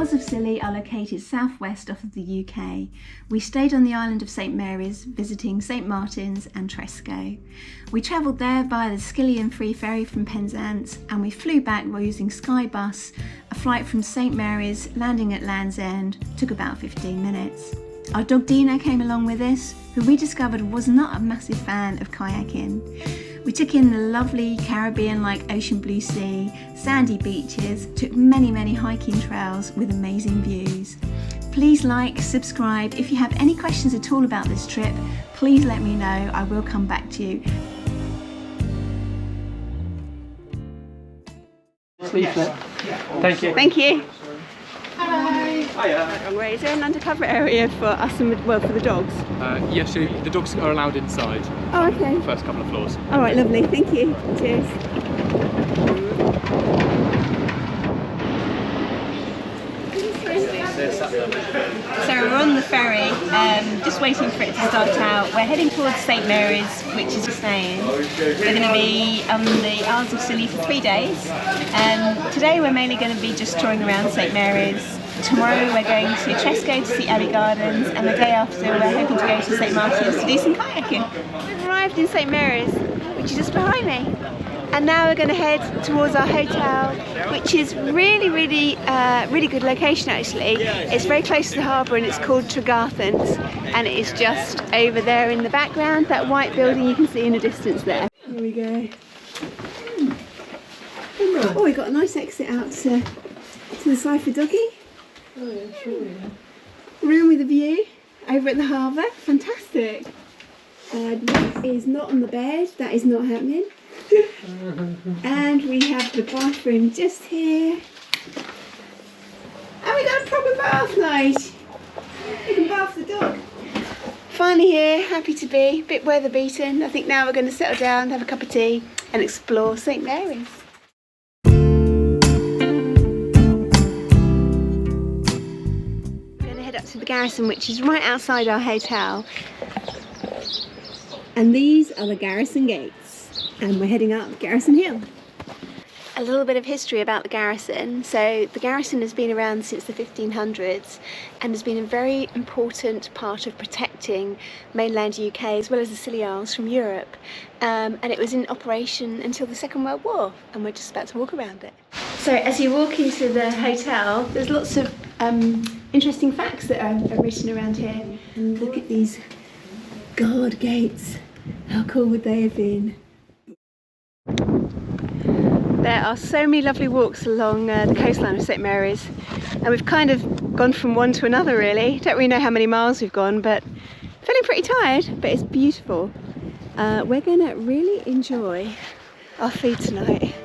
Isles of Scilly are located southwest of the UK. We stayed on the island of St Mary's, visiting St Martin's and Tresco. We travelled there via the Scillion Ferry from Penzance, and we flew back while using Skybus, a flight from St Mary's, landing at Land's End, took about 15 minutes. Our dog Dino came along with us, who we discovered was not a massive fan of kayaking. We took in the lovely Caribbean-like ocean blue sea, sandy beaches, took many hiking trails with amazing views. Please like, subscribe. If you have any questions at all about this trip, please let me know. I will come back to you. Leaflet. Thank you. Thank you. Hi. Hiya. Is there an undercover area for us and for the dogs? Yes, so the dogs are allowed inside. Oh, okay. The first couple of floors. All right, lovely. Thank you. Cheers. So we're on the ferry, just waiting for it to start out. We're heading towards St Mary's, which is saying we're going to be on the Isles of Scilly for 3 days. Today we're mainly going to be just touring around St Mary's. Tomorrow we're going to Tresco to see Abbey Gardens, and the day after we're hoping to go to St Martin's to do some kayaking. We've arrived in St Mary's, which is just behind me. And now we're going to head towards our hotel, which is really good location actually. It's very close to the harbour and it's called Tregarthens, and it is just over there in the background, that white building you can see in the distance there. Here we go. Oh, we've got a nice exit out to the side for Doggy. Oh yeah, sure, yeah. Room with a view over at the harbour, fantastic. That is not on the bed, that is not happening. And we have the bathroom just here. And we got a proper bath light. You can bath the dog. Finally here, happy to be, a bit weather beaten. I think now we're going to settle down, have a cup of tea and explore St Mary's. We're going to head up to the garrison, which is right outside our hotel. And these are the garrison gates. And we're heading up Garrison Hill. A little bit of history about the garrison. So the garrison has been around since the 1500s and has been a very important part of protecting mainland UK as well as the Scilly Isles from Europe. And it was in operation until the Second World War, and we're just about to walk around it. So as you walk into the hotel, there's lots of interesting facts that are written around here. And look at these guard gates. How cool would they have been? There are so many lovely walks along the coastline of St Mary's, and we've kind of gone from one to another really. Don't really know how many miles we've gone, but feeling pretty tired, but it's beautiful. We're going to really enjoy our food tonight.